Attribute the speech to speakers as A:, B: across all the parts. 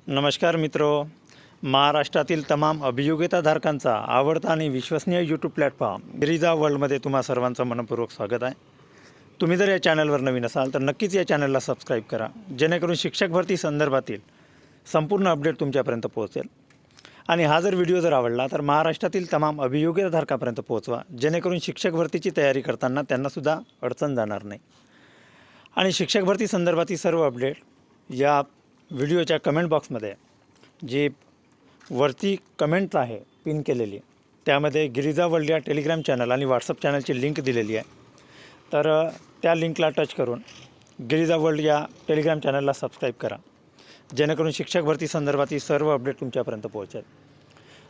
A: नमस्कार मित्रो, महाराष्ट्रातील तमाम अभियोगिताधारकांचा आवडता आणि विश्वसनीय यूट्यूब प्लॅटफॉर्म गिरिजा वर्ल्डमध्ये तुम्हा सर्वांचं मनपूर्वक स्वागत आहे। तुम्ही जर या चॅनलवर नवीन असाल तर नक्कीच या चॅनलला सबस्क्राईब करा, जेणेकरून शिक्षक भरती संदर्भातील संपूर्ण अपडेट तुमच्यापर्यंत पोहोचेल। आणि हा जर व्हिडिओ जर आवडला तर महाराष्ट्रातील तमाम अभियोगिताधारकापर्यंत पोहोचवा, जेणेकरून शिक्षक भरतीची तयारी करताना त्यांनासुद्धा अडचण जाणार नाही। आणि शिक्षक भरती संदर्भातील सर्व अपडेट या व्हिडिओच्या कमेंट बॉक्समध्ये जी वरती कमेंट आहे पिन केलेली, त्यामध्ये गिरिजा वर्ल्ड या टेलिग्राम चॅनल आणि व्हॉट्सअप चॅनलची लिंक दिलेली आहे। तर त्या लिंकला टच करून गिरिजा वर्ल्ड या टेलिग्राम चॅनलला सबस्क्राईब करा, जेणेकरून शिक्षक भरती संदर्भातील सर्व अपडेट तुमच्यापर्यंत पोहोचेल।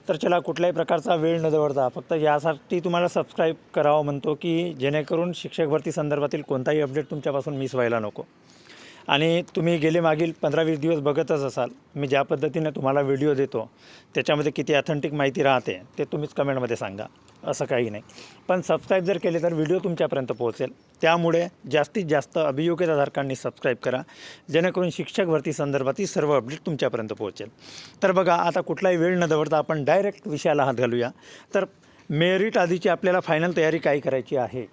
A: तर चला, कुठल्याही प्रकारचा वेळ न दवडता फक्त यासाठी तुम्हाला सबस्क्राईब करावं म्हणतो की जेणेकरून शिक्षक भरती संदर्भातील कोणताही अपडेट तुमच्यापासून मिस व्हायला नको। आणि तुम्ही गेले मागील 15-20 दिवस बघतच असाल, मी ज्या पद्धतीने तुम्हाला व्हिडिओ देतो त्याच्यामध्ये किती ऑथेंटिक माहिती राहते ते तुम्हीच कमेंटमध्ये सांगा, असं काही नाही। पण सबस्क्राईब जर केले तर व्हिडिओ तुमच्यापर्यंत पोहोचेल। त्यामुळे जास्तीत जास्त अभियोगिताधारकांनी सबस्क्राईब करा, जेणेकरून शिक्षक भरती संदर्भातील सर्व अपडेट तुमच्यापर्यंत पोहोचेल। तर बघा, आता कुठलाही वेळ न दवडता आपण डायरेक्ट विषयाला हात घालूया। तर मेरिट आधीची आपल्याला फायनल तयारी काय करायची आहे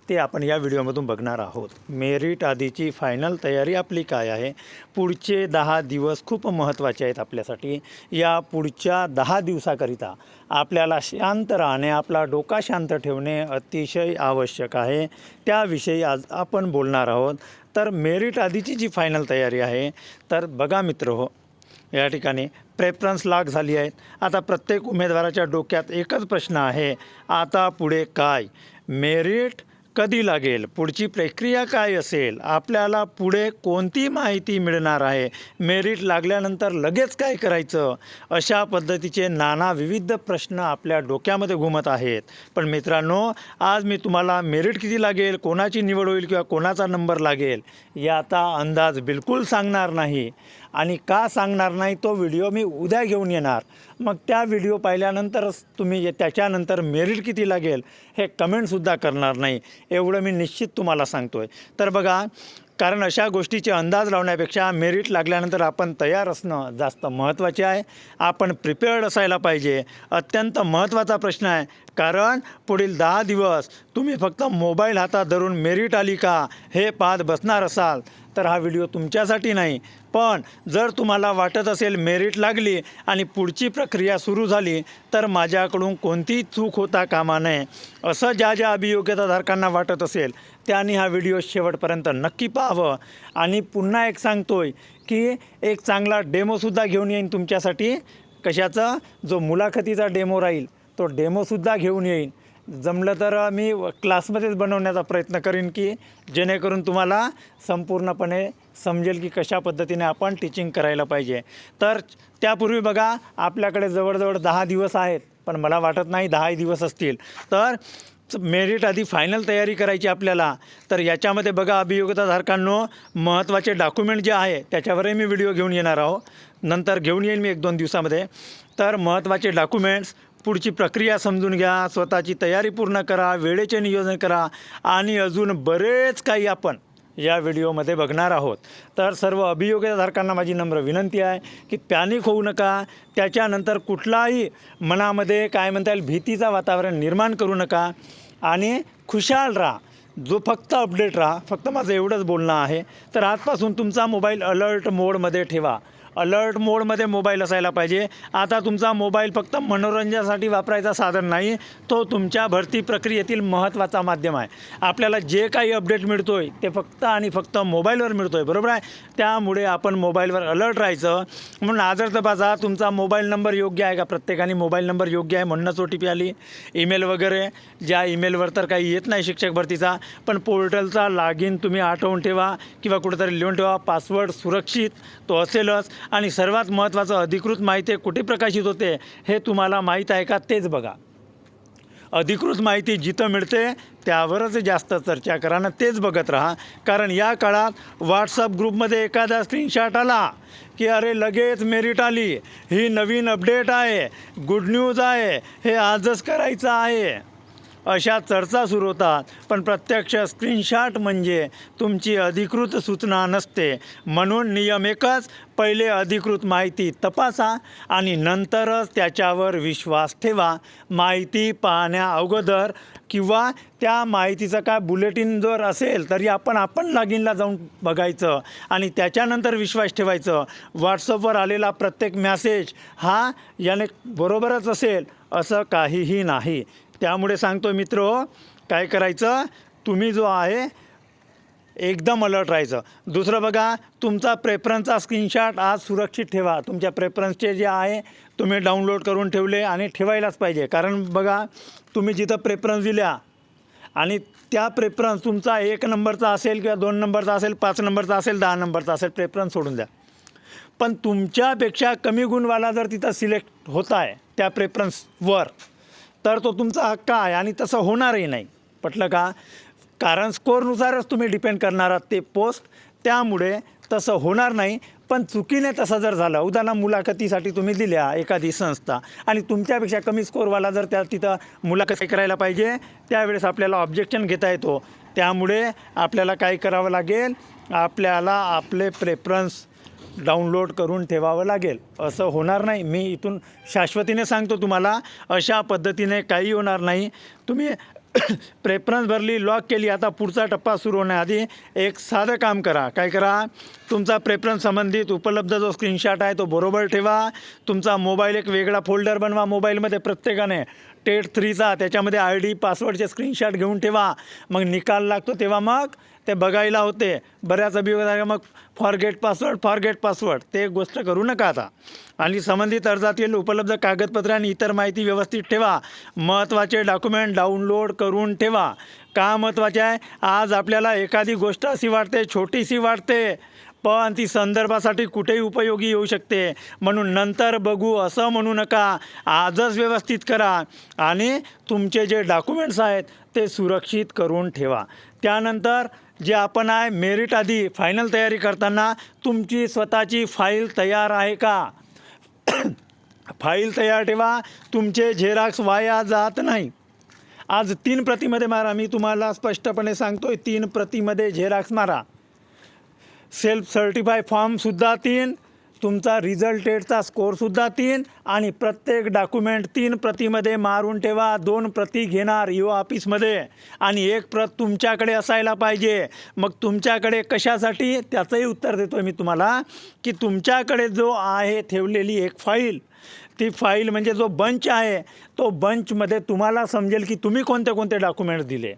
A: ते आपण या व्हिडिओमधून बघणार आहोत। मेरिट आधीची फायनल तयारी आपली काय आहे, पुढचे 10 दिवस खूप महत्त्वाचे आहेत आपल्यासाठी। या पुढच्या 10 दिवसाकरिता आपल्याला शांत राहणे, आपला डोका शांत ठेवणे अतिशय आवश्यक आहे। त्याविषयी आज आपण बोलणार आहोत। तर मेरिट आधीची जी फायनल तयारी आहे, तर बघा मित्रहो, या ठिकाणी प्रेफरन्स लॉक झाली आहेत। आता प्रत्येक उमेदवाराच्या डोक्यात एकच प्रश्न आहे, आता पुढे काय, मेरिट कधी लागेल, पुढची प्रक्रिया काय असेल, आपल्याला पुढे कोणती माहिती मिळणार आहे, मेरिट लागल्यानंतर लगेच काय करायचं, अशा पद्धतीचे नाना विविध प्रश्न आपल्या डोक्यामध्ये घुमत आहेत। पण मित्रांनो, आज मी तुम्हाला मेरिट किती लागेल, कोणाची निवड होईल किंवा कोणाचा नंबर लागेल याचा अंदाज बिलकुल सांगणार नाही। आणि का सांगणार नाही तो व्हिडिओ मी उद्या घेऊन येणार। मग त्या व्हिडिओ पाहिल्यानंतरच तुम्ही त्याच्यानंतर मेरिट किती लागेल हे कमेंटसुद्धा करणार नाही, एवढं मी निश्चित तुम्हाला सांगतो आहे। तर बघा, कारण अशा गोष्टीचे अंदाज लावण्यापेक्षा मेरिट लागल्यानंतर आपण तयार असणं जास्त महत्त्वाचे आहे। आपण प्रिपेअर्ड असायला पाहिजे, अत्यंत महत्त्वाचा प्रश्न आहे। कारण पुढील 10 दिवस तुम्ही फक्त मोबाईल हातात धरून मेरिट आली का हे पाहत बसणार असाल तर हा व्हिडिओ तुमच्यासाठी नाही। पण जर तुम्हाला वाटत असेल मेरिट लागली आणि पुढची प्रक्रिया सुरू झाली तर माझ्याकडून कोणतीही चूक होता कामा नये, असं ज्या अभियोगिताधारकांना वाटत असेल त्यांनी हा व्हिडिओ शेवटपर्यंत नक्की पाहावं। आणि पुन्हा एक सांगतोय की एक चांगला डेमोसुद्धा घेऊन येईन तुमच्यासाठी। कशाचा? जो मुलाखतीचा डेमो राहील तो डेमोसुद्धा घेऊन येईन। जमलं तर मी क्लासमध्येच बनवण्याचा प्रयत्न करीन की जेणेकरून तुम्हाला संपूर्णपणे समजेल की कशा पद्धतीने आपण टीचिंग करायला पाहिजे। तर त्यापूर्वी बघा, आपल्याकडे जवळजवळ 10 दिवस आहेत, पण मला वाटत नाही 10 दिवस असतील। तर मेरिट आधी फायनल तयारी करायची आपल्याला। तर याच्यामध्ये बघा अभियोगिताधारकांनो, महत्त्वाचे डॉक्युमेंट जे आहे त्याच्यावरही मी व्हिडिओ घेऊन येणार आहो, नंतर घेऊन येईल मी 1-2 दिवसामध्ये। तर महत्त्वाचे डॉक्युमेंट्स, पुढची प्रक्रिया समजून घ्या, स्वतःची तयारी पूर्ण करा, वेळेचे नियोजन करा आणि अजून बरेच काही आपण या व्हिडिओमध्ये बघणार आहोत। तर सर्व अभियोगिताधारकांना माझी नम्र विनंती आहे की पॅनिक होऊ नका, त्याच्यानंतर कुठलाही मनामध्ये काय म्हणता येईल भीतीचा वातावरण निर्माण करू नका आणि खुशाल राहा, जो फक्त अपडेट राहा। फक्त माझं एवढंच बोलणं आहे। तर आजपासून तुमचा मोबाईल अलर्ट मोडमध्ये ठेवा, अलर्ट मोडमध्ये मोबाईल असायला पाहिजे। आता तुमचा मोबाईल फक्त मनोरंजनासाठी वापरायचा साधन नाही, तो तुमच्या भरती प्रक्रियेतील महत्त्वाचा माध्यम आहे। आपल्याला जे काही अपडेट मिळतो आहे ते फक्त आणि फक्त मोबाईलवर मिळतो आहे, बरोबर आहे? त्यामुळे आपण मोबाईलवर अलर्ट राहायचं। म्हणून आजर तपासा तुमचा मोबाईल नंबर योग्य आहे का। प्रत्येकाने मोबाईल नंबर योग्य आहे म्हणूनच OTP आली। ईमेल वगैरे, ज्या ईमेलवर तर काही येत नाही शिक्षक भरतीचा, पण पोर्टलचा लॉगिन तुम्ही आठवून ठेवा किंवा कुठेतरी लिहून ठेवा। पासवर्ड सुरक्षित तो असेलच। आणि सर्वात महत्त्वाचं, अधिकृत माहिती कुठे प्रकाशित होते हे तुम्हाला माहीत आहे का तेच बघा। अधिकृत माहिती जिथं मिळते त्यावरच जास्त चर्चा करा ना, तेच बघत राहा। कारण या काळात व्हॉट्सअप ग्रुपमध्ये एखादा स्क्रीनशॉट आला की अरे लगेच मेरिट आली, ही नवीन अपडेट आहे, गुड न्यूज आहे, हे आजच करायचं आहे, अशा चर्चा सुरू होतात. पण प्रत्यक्ष स्क्रीनशॉट म्हणजे तुमची अधिकृत सूचना नसते. म्हणून नियम एकच, पहिले अधिकृत माहिती तपासा आणि नंतरच त्याच्यावर विश्वास ठेवा. माहिती पाहण्या अगोदर किंवा त्या माहितीचं काय बुलेटिन जर असेल तरी आपण लॉगिनला जाऊन बघायचं आणि त्याच्यानंतर विश्वास ठेवायचं. व्हॉट्सअपवर आलेला प्रत्येक मॅसेज हा याने बरोबरच असेल असं काहीही नाही. त्यामुळे सांगतो मित्र, काय करायचं, तुम्ही जो आहे एकदम अलर्ट राहायचं. दुसरं बघा, तुमचा प्रेफरन्सचा स्क्रीनशॉट आज सुरक्षित ठेवा. तुमच्या प्रेफरन्सचे जे आहे तुम्ही डाउनलोड करून ठेवले आणि ठेवायलाच पाहिजे. कारण बघा, तुम्ही जिथं प्रेफरन्स दिल्या आणि त्या प्रेफरन्स तुमचा 1 नंबरचा असेल किंवा 2 नंबरचा असेल, 5 नंबरचा असेल, 10 नंबरचा असेल, प्रेफरन्स सोडून द्या. पण तुमच्यापेक्षा कमी गुणवाला जर तिथं सिलेक्ट होत आहे त्या प्रेफरन्सवर, तर तो तुमचा हक्क आहे आणि तसं होणारही नाही. पटलं का? कारण स्कोअरनुसारच तुम्ही डिपेंड करणार आहात ते पोस्ट, त्यामुळे तसं होणार नाही. पण चुकीने तसं जर झालं, उदाहरण मुलाखतीसाठी तुम्ही दिल्या एखादी संस्था आणि तुमच्यापेक्षा कमी स्कोअरवाला जर तिथं मुलाखत करायला पाहिजे, त्यावेळेस आपल्याला ऑब्जेक्शन घेता येतो. त्यामुळे आपल्याला काय करावं लागेल, आपल्याला आपले प्रेफरन्स डाउनलोड करून ठेवावं लागेल. असं होणार नाही. मी इथून शाश्वतीने सांगतो तुम्हाला, अशा पद्धतीने काही होणार नाही. तुम्ही प्रेफरन्स भरली, लॉक केली, आता पुढचा टप्पा सुरू होण्याआधी एक साधं काम करा. काय करा, तुमचा प्रेफरन्स संबंधित उपलब्ध जो स्क्रीनशॉट आहे तो बरोबर ठेवा. तुमचा मोबाईल एक वेगळा फोल्डर बनवा. मोबाईलमध्ये प्रत्येकाने टेट 3चा त्याच्यामध्ये ID पासवर्डचे स्क्रीनशॉट घेऊन ठेवा. मग निकाल लागतो तेव्हा मग ते बघायला होते. बऱ्याच अभियोगात मग फॉरगेट पासवर्ड ते गोष्ट करू नका आता. आणि संबंधित अर्जातील उपलब्ध कागदपत्रे आणि इतर माहिती व्यवस्थित ठेवा. महत्त्वाचे डॉक्युमेंट डाउनलोड करून ठेवा. का महत्त्वाचे आहे? आज आपल्याला एखादी गोष्ट अशी वाटते, छोटीशी वाटते, पण ती संदर्भासाठी कुठेही उपयोगी येऊ शकते. म्हणून नंतर बघू असं म्हणू नका. आजच व्यवस्थित करा आणि तुमचे जे डॉक्युमेंट्स आहेत ते सुरक्षित करून ठेवा. त्यानंतर जे आपण आहे मेरिट आधी फायनल तयारी करताना तुमची स्वतःची फाईल तयार आहे का? फाईल तयार ठेवा. तुमचे झेरॉक्स वाया जात नाही. आज 3 प्रतीमध्ये मारा. मी तुम्हाला स्पष्टपणे सांगतोय, 3 प्रतीमध्ये झेरॉक्स मारा. सेल्फ सर्टिफाय फॉर्मसुद्धा 3, तुमचा रिझल्ट डेटचा स्कोअरसुद्धा 3 आणि प्रत्येक डॉक्युमेंट 3 प्रतीमध्ये मारून ठेवा. 2 प्रती घेणार EO ऑफिसमध्ये आणि 1 प्रत तुमच्याकडे असायला पाहिजे. मग तुमच्याकडे कशासाठी, त्याचंही उत्तर देतो मी तुम्हाला, की तुमच्याकडे जो आहे ठेवलेली एक फाईल, ती फाईल म्हणजे जो बंच आहे, तो बंचमध्ये तुम्हाला समजेल की तुम्ही कोणते कोणते डॉक्युमेंट दिले.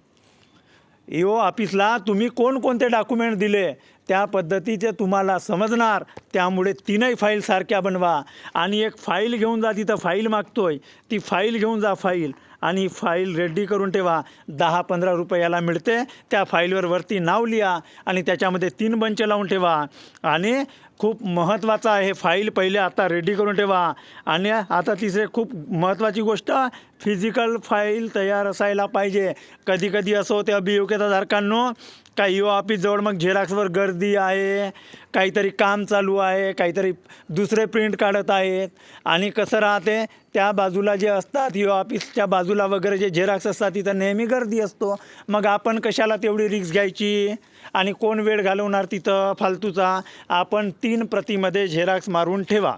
A: EO ऑफिसला तुम्ही कोणकोणते डॉक्युमेंट दिले त्या पद्धतीचे तुम्हाला समजणार. त्यामुळे 3ही फाईल सारख्या बनवा आणि एक फाईल घेऊन जा. तिथं फाईल मागतोय, ती फाईल घेऊन जा. फाईल आणि फाईल रेडी करून ठेवा. 10-15 रुपयाला मिळते. त्या फाईलवर वरती नाव लिहा आणि त्याच्यामध्ये 3 बंच लावून ठेवा. आणि खूप महत्त्वाचं आहे, फाईल पहिले आता रेडी करून ठेवा. आणि आता तिसरे खूप महत्त्वाची गोष्ट, फिजिकल फाईल तयार असायला पाहिजे. कधी असं होते अभियोग्यताधारकांनो, काही EO ऑफिसजवळ मग झेरॉक्सवर गर्दी आहे, काहीतरी काम चालू आहे, काहीतरी दुसरे प्रिंट काढत आहेत आणि कसं राहते, त्या बाजूला जे असतात EO ऑफिसच्या बाजूला वगैरे जे झेरॉक्स असतात तिथं नेहमी गर्दी असतो. मग आपण कशाला तेवढी रिस्क घ्यायची आणि कोण वेळ घालवणार तिथं फालतूचा. आपण 3 प्रतीमध्ये झेरॉक्स मारून ठेवा.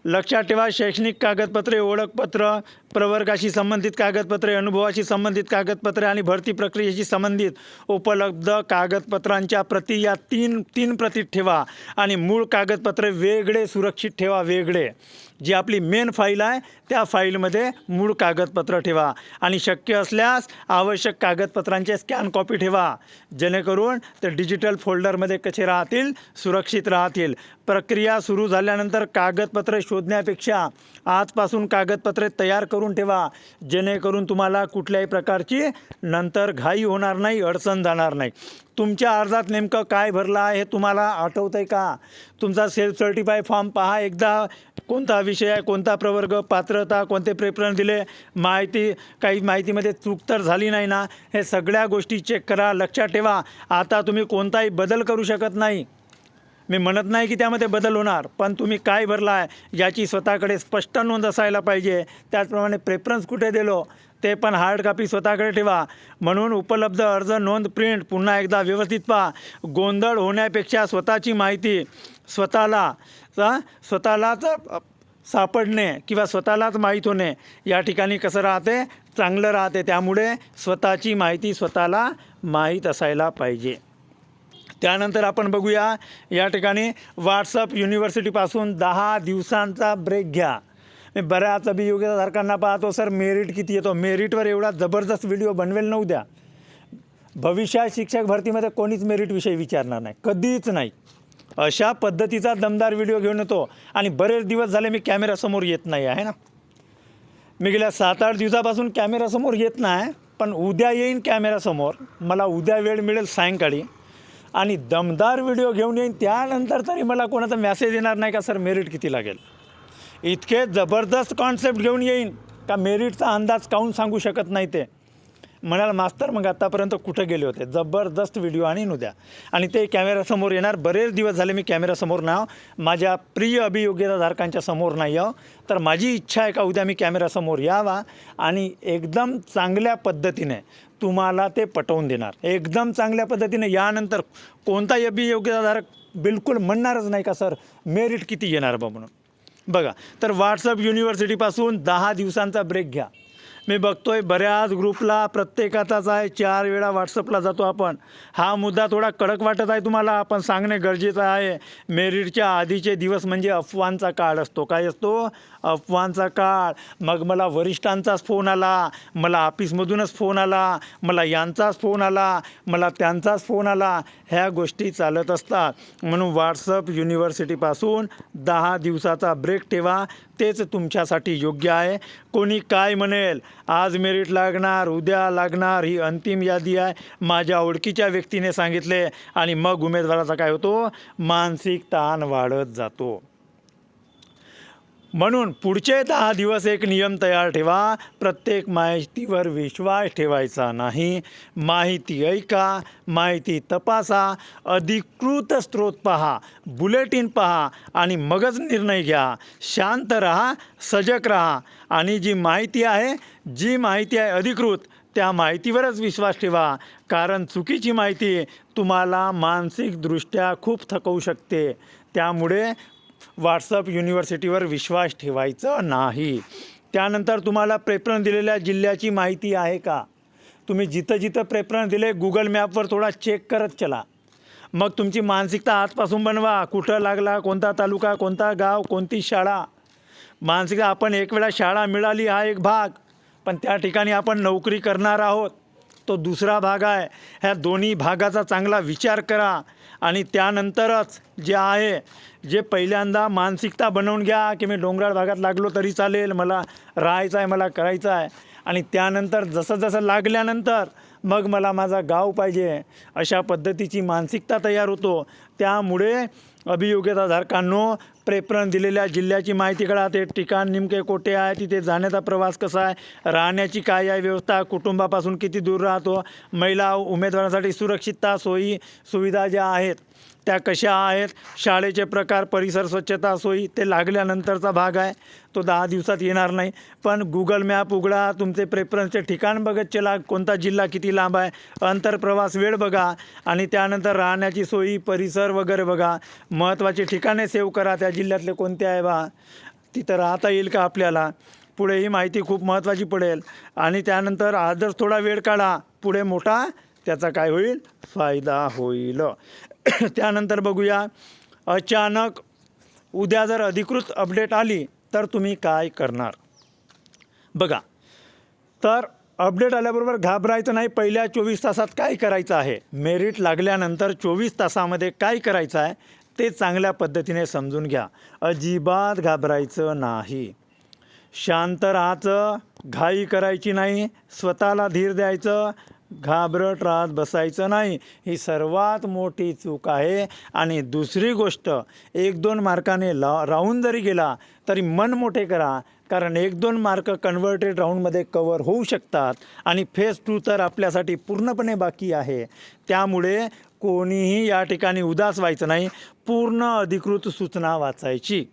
A: लक्षात ठेवा, शैक्षणिक कागदपत्रे, ओळखपत्र, प्रवर्गाशी संबंधित कागदपत्रे, अनुभवाशी संबंधित कागदपत्रे आणि भरती प्रक्रियेशी संबंधित उपलब्ध कागदपत्रांच्या प्रती या 3 प्रतीत ठेवा. आणि मूळ कागदपत्रे वेगळे सुरक्षित ठेवा. वेगळे जी आपली मेन फाईल आहे त्या फाईलमध्ये मूळ कागदपत्र ठेवा आणि शक्य असल्यास आवश्यक कागदपत्रांचे स्कॅन कॉपी ठेवा, जेणेकरून ते डिजिटल फोल्डरमध्ये कसे राहतील, सुरक्षित राहतील. प्रक्रिया सुरू झाल्यानंतर कागदपत्रे शोधण्यापेक्षा आजपासून कागदपत्रे तयार करून ठेवा, जेणेकरून तुम्हाला कुठल्याही प्रकारची नंतर घाई होणार नाही, अडचण जाणार नाही. तुमच्या अर्जात नेमकं काय भरलं आहे हे तुम्हाला आठवतं आहे का? तुमचा सेल्फ सर्टिफाय फॉर्म पहा एकदा. कोणता विषय आहे, कोणता प्रवर्ग, पात्रता, कोणते प्रेफरन्स दिले, काही माहितीमध्ये चूक तर झाली नाही ना, हे सगळ्या गोष्टी चेक करा. लक्षात ठेवा, आता तुम्ही कोणताही बदल करू शकत नाही. मी म्हणत नाही की त्यामध्ये बदल होणार, पण तुम्ही काय भरला आहे याची स्वतःकडे स्पष्ट नोंद असायला पाहिजे. त्याचप्रमाणे प्रेफरन्स कुठे दिलो, ते पण हार्ड कॉपी स्वतःकडे ठेवा. म्हणून उपलब्ध अर्ज नोंद प्रिंट पुन्हा एकदा व्यवस्थित पहा. गोंधळ होण्यापेक्षा स्वतःची माहिती स्वतःलाच सापडणे किंवा स्वतःलाच माहीत होणे या ठिकाणी कसं राहते, चांगलं राहते. त्यामुळे स्वतःची माहिती स्वतःला माहीत असायला पाहिजे. त्यानंतर आपण बघूया या ठिकाणी व्हॉट्सअप युनिव्हर्सिटीपासून 10 दिवसांचा ब्रेक घ्या. मी बऱ्याच अभियोग्यताधारकांना पाहतो, सर मेरिट किती येतो. मेरिटवर एवढा जबरदस्त व्हिडिओ बनवेल न उद्या. भविष्यात शिक्षक भरतीमध्ये कोणीच मेरिटविषयी विचारणार नाही, कधीच नाही. अशा पद्धतीचा दमदार व्हिडिओ घेऊन येतो आणि बरेच दिवस झाले मी कॅमेऱ्यासमोर येत नाही आहे ना. मी गेल्या 7-8 दिवसापासून कॅमेऱ्यासमोर येत नाही, पण उद्या येईन कॅमेऱ्यासमोर. मला उद्या वेळ मिळेल सायंकाळी आणि दमदार व्हिडिओ घेऊन येईन. त्यानंतर तरी मला कोणाचा मेसेज येणार नाही का सर मेरिट किती लागेल. इतके जबरदस्त कॉन्सेप्ट घेऊन येईन का मेरिटचा अंदाज काऊन सांगू शकत नाही. ते म्हणाल मास्तर मग आत्तापर्यंत कुठं गेले होते. जबरदस्त व्हिडिओ आणीन उद्या आणि ते कॅमेऱ्यासमोर येणार. बरेच दिवस झाले मी कॅमेऱ्यासमोर नाही, माझ्या प्रिय अभियोग्यताधारकांच्या समोर नाही यावं. तर माझी इच्छा आहे का उद्या मी कॅमेऱ्यासमोर यावा आणि एकदम चांगल्या पद्धतीने तुम्हाला ते पटवून देणार. एकदम चांगल्या पद्धतीने. यानंतर कोणताही अभियोग्यताधारक बिलकुल म्हणणारच नाही का सर मेरिट किती येणार बा म्हणून. बघा, तर व्हॉट्सअप युनिव्हर्सिटीपासून 10 दिवसांचा ब्रेक घ्या. मी बघतोय बऱ्याच ग्रुपला प्रत्येकाचाच आहे, 4 वेळा व्हॉट्सअपला जातो आपण. हा मुद्दा थोडा कडक वाटत आहे तुम्हाला, आपण सांगणे गरजेचं आहे. मेरिटच्या आधीचे दिवस म्हणजे अफवांचा काळ असतो. काय असतो? अफवांचा काळ. मग मला वरिष्ठांचाच फोन आला, मला ऑफिसमधूनच फोन आला, मला यांचाच फोन आला, मला त्यांचाच फोन आला. ह्या गोष्टी चालत असतात. म्हणून व्हॉट्सअप युनिव्हर्सिटीपासून 10 दिवसाचा ब्रेक ठेवा. तेच तुमच्यासाठी योग्य आहे. कोणी काय म्हणेल, आज मेरिट लागणार, उद्या लागणार, ही अंतिम यादी आहे, माझ्या ओळखीच्या व्यक्तीने सांगितले, आणि मग उमेदवाराचा काय होतो, मानसिक ताण वाढत जातो. म्हणून पुढचे 10 दिवस एक नियम तयार ठेवा. प्रत्येक माहितीवर विश्वास ठेवायचा नाही. माहिती ऐका, माहिती तपासा, अधिकृत स्रोत पहा, बुलेटिन पहा आणि मगच निर्णय घ्या. शांत राहा, सजग राहा आणि जी माहिती आहे अधिकृत, त्या माहितीवरच विश्वास ठेवा. कारण चुकीची माहिती तुम्हाला मानसिकदृष्ट्या खूप थकवू शकते. त्यामुळे व्हॉट्सअप युनिव्हर्सिटीवर विश्वास ठेवायचा नाही. त्यानंतर तुम्हाला प्रेफरन्स दिलेल्या जिल्ह्याची माहिती आहे का? तुम्ही जिथं जिथं प्रेफरन्स दिले गुगल मॅपवर थोडा चेक करत चला. मग तुमची मानसिकता आजपासून बनवा. कुठं लागला, कोणता तालुका, कोणता गाव, कोणती शाळा. मानसिकता, आपण एक वेळा शाळा मिळाली हा एक भाग, पण त्या ठिकाणी आपण नोकरी करणार आहोत तो दुसरा भाग आहे. ह्या दोन्ही भागाचा चांगला विचार करा आणि त्यानंतरच जे पहिल्यांदा मानसिकता बनवून घ्या की मी डोंगराळ भागात लागलो तरी चालेल, मला राहायचं आहे, मला करायचं आहे. आणि त्यानंतर जसं जसं लागल्यानंतर मग मला माझा गाव पाहिजे, अशा पद्धतीची मानसिकता तयार होतो. त्यामुळे अभियोग्यताधारकांनो, प्रेफरन्स दिलेल्या जिल्ह्याची माहिती काढा. ते ठिकाण नेमके कोठे आहे, तिथे जाण्याचा प्रवास कसा आहे, राहण्याची काय आहे व्यवस्था, कुटुंबापासून किती दूर राहतो, महिला उमेदवारांसाठी सुरक्षितता सोयी सुविधा ज्या आहेत त्या कशा आहेत, शाळेचे प्रकार, परिसर स्वच्छता सोयी, ते लागल्यानंतरचा भाग आहे. तो 10 दिवसात येणार नाही. पण गुगल मॅप उघडा, तुमचे प्रेफरन्सचे ठिकाण बघत चला, कोणता जिल्हा किती लांब आहे, अंतरप्रवास वेळ बघा आणि त्यानंतर राहण्याची सोयी, परिसर वगैरे बघा. महत्त्वाची ठिकाणे सेव्ह करा, त्या जिल्ह्यातले कोणते आहे बा, तिथं राहता येईल का आपल्याला. पुढे ही माहिती खूप महत्त्वाची पडेल. आणि त्यानंतर आजच थोडा वेळ काढा, पुढे मोठा त्याचा काय होईल, फायदा होईल. त्यानंतर बघूया, अचानक उद्या जर अधिकृत अपडेट आली तर तुम्ही काय करणार. बघा, तर अपडेट आल्याबरोबर घाबरायचं नाही. पहिल्या 24 तासात काय करायचं आहे, मेरिट लागल्यानंतर 24 तासामध्ये काय करायचं आहे ते चांगल्या पद्धतीने समजून घ्या. अजिबात घाबरायचं नाही. शांत राहायचं, घाई करायची नाही, स्वतःला धीर द्यायचं, घाबरट राहत बसायचं नाही. ही सर्वात मोठी चूक आहे. आणि दुसरी गोष्ट, 1-2 मार्काने राहून जरी गेला तरी मन मोठे करा, कारण 1-2 मार्क कन्व्हर्टेड राऊंडमध्ये कवर होऊ शकतात आणि फेज 2 तर आपल्यासाठी पूर्णपणे बाकी आहे. त्यामुळे कोणीही या ठिकाणी उदास व्हायचं नाही. पूर्ण अधिकृत सूचना वाचायची.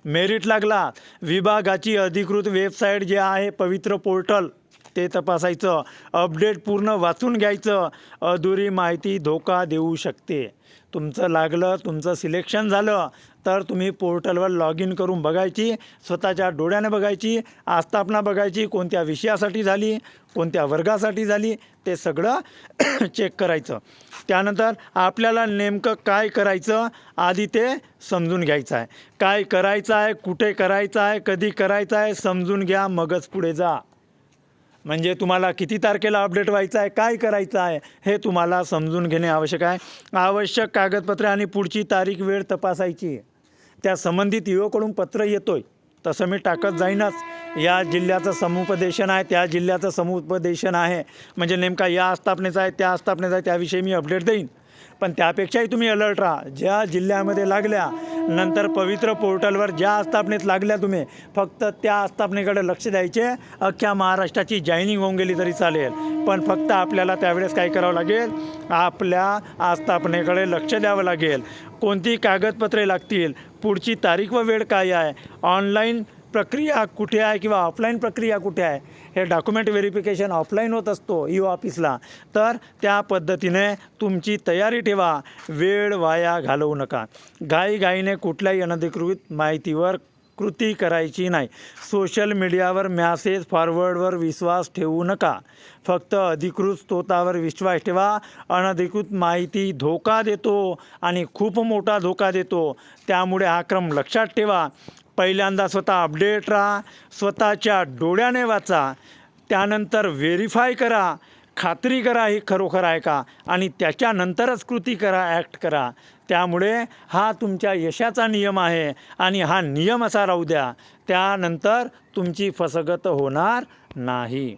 A: मेरिट लागला, विभागाची अधिकृत वेबसाईट जी आहे, पवित्र पोर्टल, ते तपासायचं. अपडेट पूर्ण वाचून घ्यायचं. अधुरी माहिती धोका देऊ शकते. तुमचं लागलं, तुमचं सिलेक्शन झालं तर तुम्ही पोर्टलवर लॉग इन करून बघायची, स्वतःच्या डोळ्याने बघायची, आस्थापना बघायची, कोणत्या विषयासाठी झाली, कोणत्या वर्गासाठी झाली, ते सगळं चेक करायचं. त्यानंतर आपल्याला नेमकं काय करायचं आधी ते समजून घ्यायचं आहे. काय करायचं आहे, कुठे करायचं आहे, कधी करायचं आहे समजून घ्या, मगच पुढे जा. म्हणजे तुम्हाला किती तारखेला अपडेट व्हायचं आहे, काय करायचं आहे हे तुम्हाला समजून घेणे आवश्यक आहे. आवश्यक कागदपत्रे आणि पुढची तारीख वेळ तपासायची. त्या संबंधित ईओकडून पत्र येतोय तसं मी टाकत जाईनच. या जिल्ह्याचं समुपदेशन आहे, त्या जिल्ह्याचं समुपदेशन आहे, म्हणजे नेमका या आस्थापनेचा आहे, त्या आस्थापनेचा आहे, त्याविषयी मी अपडेट देईन. पण त्यापेक्षाही तुम्ही अलर्ट राहा. ज्या जिल्ह्यामध्ये लागल्या, नंतर पवित्र पोर्टलवर ज्या आस्थापनेत लागल्या तुम्ही फक्त त्या आस्थापनेकडे लक्ष द्यायचे. अख्ख्या महाराष्ट्राची जॉईनिंग होऊन गेली तरी चालेल, पण फक्त आपल्याला त्यावेळेस काय करावं लागेल, आपल्या आस्थापनेकडे लक्ष द्यावं लागेल. कोणती कागदपत्रे लागतील, पुढची तारीख व वेळ काय आहे, ऑनलाईन प्रक्रिया कुठे आहे किंवा ऑफलाईन प्रक्रिया कुठे आहे, हे डॉक्युमेंट व्हेरिफिकेशन ऑफलाईन होत असतो ईओ ऑफिसला. तर त्या पद्धतीने तुमची तयारी ठेवा. वेळ वाया घालवू नका. घाईघाईने कुठल्याही अनधिकृत माहितीवर कृती करायची नाही. सोशल मीडियावर मॅसेज फॉरवर्डवर विश्वास ठेवू नका. फक्त अधिकृत स्रोतावर विश्वास ठेवा. अनधिकृत माहिती धोका देतो आणि खूप मोठा धोका देतो. त्यामुळे हा क्रम लक्षात ठेवा. पहिल्यांदा स्वतः अपडेट राहा, स्वतःच्या डोळ्याने वाचा, त्यानंतर व्हेरीफाय करा, खात्री करा ही खरोखर आहे का, आणि त्याच्यानंतरच कृती करा, ॲक्ट करा. त्यामुळे हा तुमच्या यशाचा नियम आहे आणि हा नियम असा राहू द्या. त्यानंतर तुमची फसगत होणार नाही.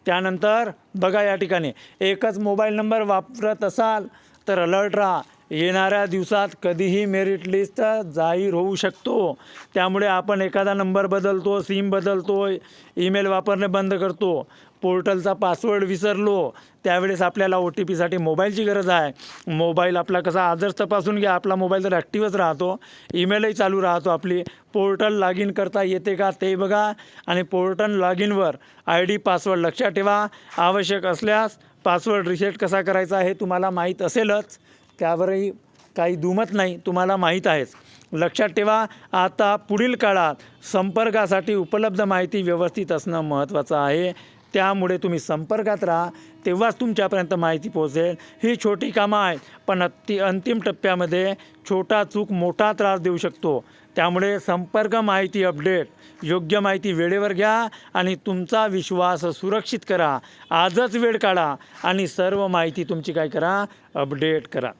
A: त्यानंतर बघा, या ठिकाणी एकच मोबाईल नंबर वापरत असाल तर अलर्ट राहा. येणाऱ्या दिवसात कधीही मेरिट लिस्ट जाहीर होऊ शकतो. त्यामुळे आपण एखादा नंबर बदलतो, सिम बदलतो, ईमेल वापरणे बंद करतो, पोर्टलचा पासवर्ड विसरलो, त्यावेळेस आपल्याला OTPसाठी मोबाईलची गरज आहे. मोबाईल आपला कसा आजच तपासून घ्या. आपला मोबाईल तर ॲक्टिव्हच राहतो, ईमेलही चालू राहतो आपली. पोर्टल लॉग इन करता येते का ते बघा, आणि पोर्टल लॉग इनवर ID पासवर्ड लक्षात ठेवा. आवश्यक असल्यास पासवर्ड रिसेट कसा करायचा हे तुम्हाला माहीत असेलच, त्यावरही काही दुमत नाही, तुम्हाला माहीत आहेच. लक्षात ठेवा, आता पुढील काळात संपर्कासाठी उपलब्ध माहिती व्यवस्थित असणं महत्त्वाचं आहे. त्यामुळे तुम्ही संपर्कात राहा, तेव्हाच तुमच्यापर्यंत माहिती पोहोचेल. ही छोटी कामं आहेत, पण अंतिम टप्प्यामध्ये छोटा चूक मोठा त्रास देऊ शकतो. त्यामुळे संपर्क माहिती अपडेट, योग्य माहिती वेळेवर घ्या आणि तुमचा विश्वास सुरक्षित करा. आजच वेळ काढा आणि सर्व माहिती तुमची काय करा, अपडेट करा.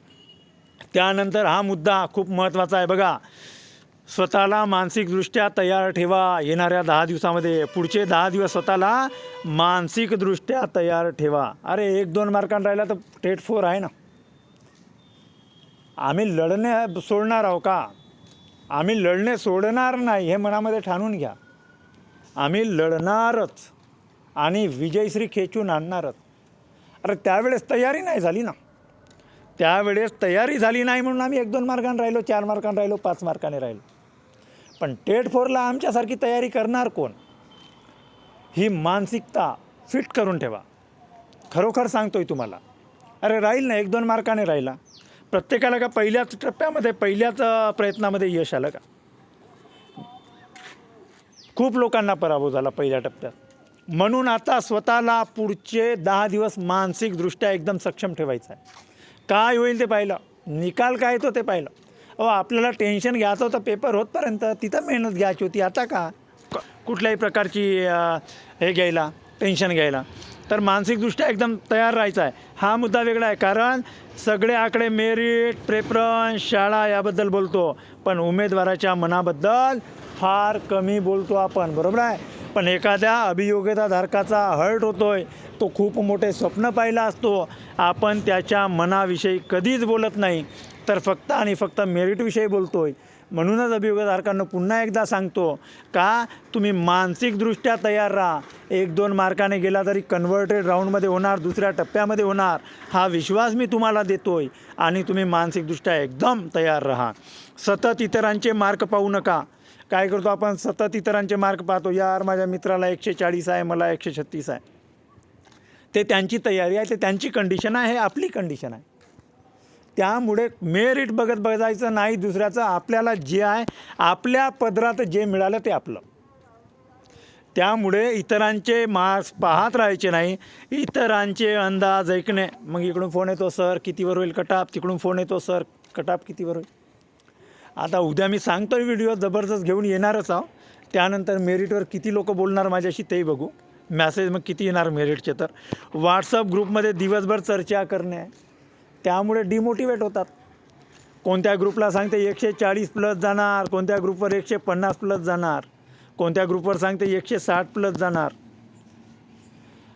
A: त्यानंतर हा मुद्दा खूप महत्त्वाचा आहे बघा. स्वतःला मानसिकदृष्ट्या तयार ठेवा. येणाऱ्या 10 दिवसामध्ये, पुढचे 10 दिवस स्वतःला मानसिकदृष्ट्या तयार ठेवा. अरे 1-2 मार्कांनी राहिला तर टेट 4 आहे ना. आम्ही लढणे सोडणार आहो का? आम्ही लढणे सोडणार नाही, हे मनामध्ये ठाणून घ्या. आम्ही लढणारच आणि विजयश्री खेचून आणणारच. अरे त्यावेळेस तयारी नाही झाली ना. त्यावेळेस तयारी झाली नाही म्हणून आम्ही 1-2 मार्कांनी राहिलो, 4 मार्कांनी राहिलो, 5 मार्कांनी राहिलो. पण टेट 4ला आमच्यासारखी तयारी करणार कोण? ही मानसिकता फिट करून ठेवा. खरोखर सांगतोय तुम्हाला. अरे राहील ना, 1-2 मार्काने राहिला. प्रत्येकाला का पहिल्याच टप्प्यामध्ये, पहिल्याच प्रयत्नामध्ये यश आलं का? खूप लोकांना पराभव झाला पहिल्या टप्प्यात. म्हणून आता स्वतःला पुढचे 10 दिवस मानसिकदृष्ट्या एकदम सक्षम ठेवायचं आहे. काय होईल ते पाहिलं, निकाल काय येतो ते पाहिलं. आपल्याला टेन्शन घ्यायचं होतं पेपर होतपर्यंत, तिथं मेहनत घ्यायची होती. आता का कुठल्याही प्रकारची हे घ्यायला, टेन्शन घ्यायला. तर मानसिकदृष्ट्या एकदम तयार राहायचं आहे. हा मुद्दा वेगळा आहे, कारण सगळे आकडे मेरिट, प्रेफरन्स, शाळा याबद्दल बोलतो, पण उमेदवाराच्या मनाबद्दल फार कमी बोलतो आपण, बरोबर आहे. पण एखाद्या अभियोग्यताधारकाचा हर्ट होतोय, तो खूप मोठे स्वप्न पाहिला असतो, आपण त्याच्या मनाविषयी कधीच बोलत नाही, तर फक्त आणि फक्त मेरिटविषयी बोलतोय. म्हणूनच अभियोगधारकांना पुन्हा एकदा सांगतो का, तुम्ही मानसिकदृष्ट्या तयार राहा. 1-2 मार्काने गेला तरी कन्व्हर्टेड राऊंडमध्ये होणार, दुसऱ्या टप्प्यामध्ये होणार, हा विश्वास मी तुम्हाला देतोय. आणि तुम्ही मानसिकदृष्ट्या एकदम तयार राहा. सतत इतरांचे मार्क पाहू नका. काय करतो आपण, सतत इतरांचे मार्क पाहतो. यार माझ्या मित्राला 140 आहे, मला 136 आहे. ते त्यांची तयारी आहे, ते त्यांची कंडिशन आहे, हे आपली कंडिशन आहे. त्यामुळे मेरिट बघत बघायचं नाही दुसऱ्याचं. आपल्याला जे आहे आपल्या पदरात जे मिळालं ते आपलं. त्यामुळे इतरांचे मार्क्स पाहत राहायचे नाही, इतरांचे अंदाज ऐकणे. मग इकडून फोन येतो, सर कितीवर होईल कटाप, तिकडून फोन येतो, सर कटाप कितीवर होईल. आता उद्या मी सांगतो व्हिडिओ जबरदस्त घेऊन येणारच आहो. त्यानंतर मेरिटवर किती लोक बोलणार माझ्याशी तेही बघू. मॅसेज मग किती येणार मेरिटचे, तर व्हॉट्सअप ग्रुपमध्ये दिवसभर चर्चा करणे आहे. त्यामुळे डिमोटिवेट होतात. कोणत्या ग्रुपला सांगते 140 प्लस जाणार, कोणत्या ग्रुपवर 150 प्लस जाणार, कोणत्या ग्रुपवर सांगते 160 प्लस जाणार.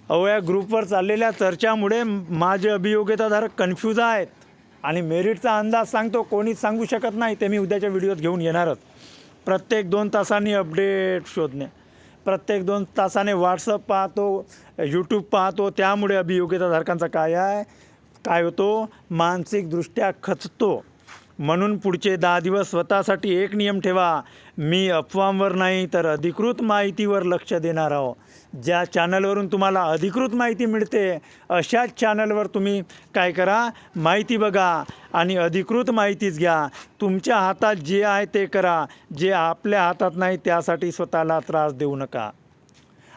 A: अहो या ग्रुपवर चाललेल्या चर्चामुळे माझे अभियोग्यताधारक कन्फ्यूज आहेत. आणि मेरिटचा अंदाज सांगतो कोणीच सांगू शकत नाही, ते मी उद्याच्या व्हिडिओत घेऊन येणारच. प्रत्येक 2 तासांनी अपडेट शोधणे, प्रत्येक 2 तासाने व्हॉट्सअप पाहतो, यूट्यूब पाहतो. त्यामुळे अभियोग्यताधारकांचा काय होतो, मानसिकदृष्ट्या खचतो. म्हणून पुढचे 10 दिवस स्वतःसाठी एक नियम ठेवा, मी अफवांवर नाही तर अधिकृत माहितीवर लक्ष देणार आहो. ज्या चॅनलवरून तुम्हाला अधिकृत माहिती मिळते अशाच चॅनलवर तुम्ही काय करा, माहिती बघा आणि अधिकृत माहितीच घ्या. तुमच्या हातात जे आहे ते करा, जे आपल्या हातात नाही त्यासाठी स्वतःला त्रास देऊ नका.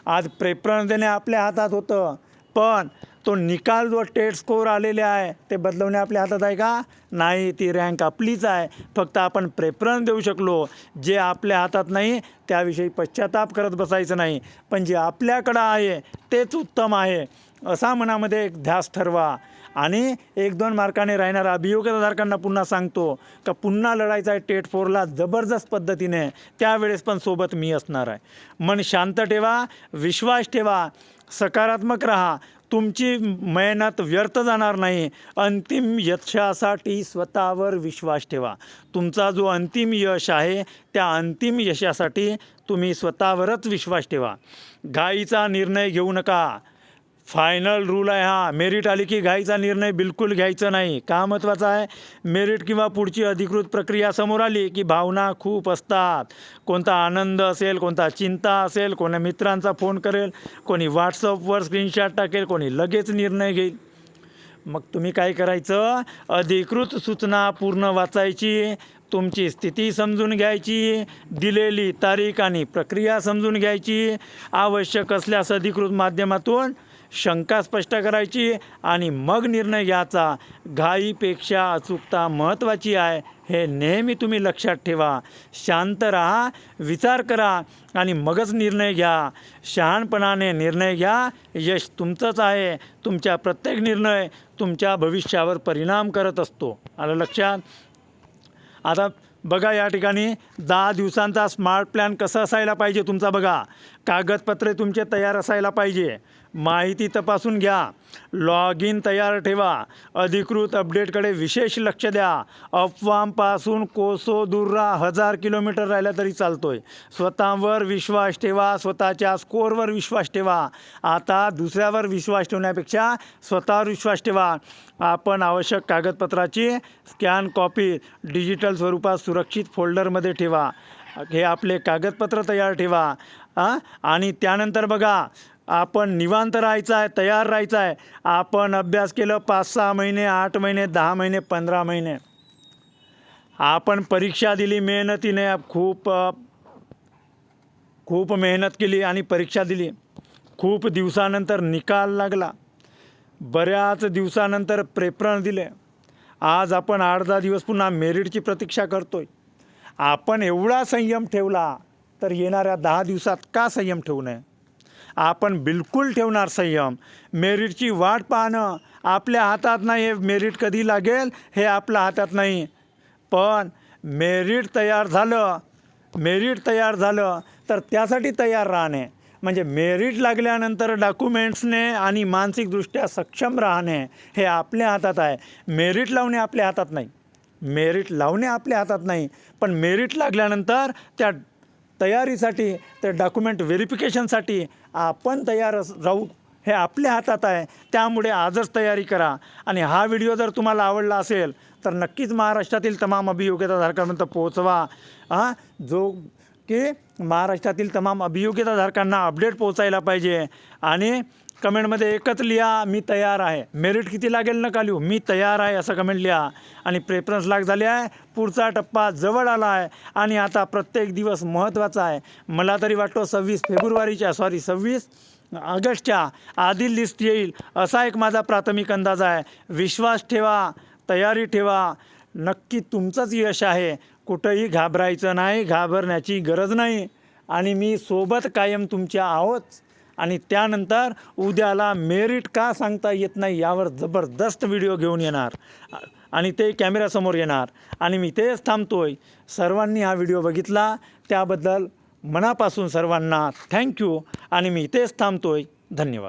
A: आज प्रेफरन्स देणे आपल्या हातात होतं, पण तो निकाल जो टेट स्कोअर आलेले आहे ते बदलवणे आपल्या हातात आहे का? नाही, ती रँक आपलीच आहे. फक्त आपण प्रेफरन्स देऊ शकलो. जे आपल्या हातात नाही त्याविषयी पश्चाताप करत बसायचं नाही, पण जे आपल्याकडं आहे तेच उत्तम आहे असा मनामध्ये एक ध्यास ठरवा. आणि 1-2 मार्काने राहणाऱ्या अभियोग्यताधारकांना पुन्हा सांगतो का पुन्हा लढायचं आहे टेट 4ला जबरदस्त पद्धतीने. त्यावेळेस पण सोबत मी असणार आहे. मन शांत ठेवा, विश्वास ठेवा, सकारात्मक राहा. तुमची मेहनत व्यर्थ जाणार नाही. अंतिम यशासाठी स्वतःवर विश्वास ठेवा. तुमचा जो अंतिम यश आहे त्या अंतिम यशासाठी तुम्ही स्वतःवरच विश्वास ठेवा. घाईचा निर्णय घेऊ नका. फायनल रूल आहे हा. मेरिट आली की घाईचा निर्णय बिलकुल घ्यायचा नाही. का महत्त्वाचा आहे, मेरिट किंवा पुढची अधिकृत प्रक्रिया समोर आली की भावना खूप असतात. कोणता आनंद असेल, कोणता चिंता असेल, कोणी मित्रांचा फोन करेल, कोणी व्हॉट्सअपवर स्क्रीनशॉट टाकेल, कोणी लगेच निर्णय घेईल. मग तुम्ही काय करायचं, अधिकृत सूचना पूर्ण वाचायची, तुमची स्थिती समजून घ्यायची, दिलेली तारीख आणि प्रक्रिया समजून घ्यायची, आवश्यक असल्यास अधिकृत माध्यमातून शंका स्पष्ट करायची आणि मग निर्णय घ्यायचा. घाईपेक्षा अचूकता महत्त्वाची आहे, हे नेहमी तुम्ही लक्षात ठेवा. शांत राहा, विचार करा आणि मगच निर्णय घ्या. शहाणपणाने निर्णय घ्या. यश तुमचंच आहे. तुमच्या प्रत्येक निर्णय तुमच्या भविष्यावर परिणाम करत असतो. आलं लक्षात? आता बघा या ठिकाणी 10 दिवसांचा स्मार्ट प्लॅन कसा असायला पाहिजे तुमचा बघा. कागदपत्रे तुमचे तयार असायला पाहिजे. माहिती तपासून घ्या. लॉग इन तयार ठेवा. अधिकृत अपडेटकडे विशेष लक्ष द्या. अफवांपासून कोसो दूर राहा. 1000 किलोमीटर राहिला तरी चालतोय. स्वतःवर विश्वास ठेवा. स्वतःच्या स्कोअरवर विश्वास ठेवा. आता दुसऱ्यावर विश्वास ठेवण्यापेक्षा स्वतःवर विश्वास ठेवा. आपण आवश्यक कागदपत्राची स्कॅन कॉपी डिजिटल स्वरूपात सुरक्षित फोल्डरमध्ये ठेवा. हे आपले कागदपत्र तयार ठेवा. आणि त्यानंतर बघा, आपण निवांत राहायचं आहे, तयार राहायचं आहे. आपण अभ्यास केलं 5-6 महिने, 8 महिने, 10 महिने, 15 महिने. आपण परीक्षा दिली मेहनतीने, खूप मेहनत केली आणि परीक्षा दिली. खूप दिवसानंतर निकाल लागला. बऱ्याच दिवसानंतर प्रेफरन्स दिले. आज आपण 8-10 दिवस पुन्हा मेरिटची प्रतीक्षा करतोय. आपण एवढा संयम ठेवला तर येणाऱ्या 10 दिवसात का संयम ठेवू नये? आपण बिलकुल ठेवणार संयम. मेरिटची वाट पाहणं आपल्या हातात नाही. मेरिट कधी लागेल हे आपल्या हातात नाही. पण मेरिट तयार झालं तर त्यासाठी तयार राहणे, म्हणजे मेरिट लागल्यानंतर डॉक्युमेंट्सने आणि मानसिकदृष्ट्या सक्षम राहणे हे आपल्या हातात आहे. मेरिट लावणे आपल्या हातात नाही. पण मेरिट लागल्यानंतर त्या तयारीसाठी, त्या डॉक्युमेंट व्हेरिफिकेशनसाठी आपण तयार राहू हे आपल्या हातात आहे. त्यामुळे आजच तयारी करा. आणि हा व्हिडिओ जर तुम्हाला आवडला असेल तर नक्कीच महाराष्ट्रातील तमाम अभियोग्यताधारकांपर्यंत पोहोचवा. जो की महाराष्ट्रातील तमाम अभियोग्यताधारकांना अपडेट पोहोचायला पाहिजे. आणि कमेंटमध्ये एकच लिहा, मी तयार आहे. मेरिट किती लागेल नका लिहू, मी तयार आहे असं कमेंट लिहा. आणि प्रेफरन्स लाग झाले आहे, पुढचा टप्पा जवळ आला आहे आणि आता प्रत्येक दिवस महत्त्वाचा आहे. मला तरी वाटतो 26 ऑगस्टच्या आधी लिस्ट येईल असा एक माझा प्राथमिक अंदाज आहे. विश्वास ठेवा, तयारी ठेवा, नक्की तुमचंच यश आहे. कुठंही घाबरायचं नाही, घाबरण्याची गरज नाही. आणि मी सोबत कायम तुमच्या आहोत. आणि त्यानंतर उद्याला मेरिट का सांगता येत नाही यावर जबरदस्त व्हिडिओ घेऊन येणार आणि ते कॅमेऱ्यासमोर येणार. आणि मी तेच थांबतोय. सर्वांनी हा व्हिडिओ बघितला त्याबद्दल मनापासून सर्वांना थँक्यू. आणि मी तेच थांबतोय. धन्यवाद.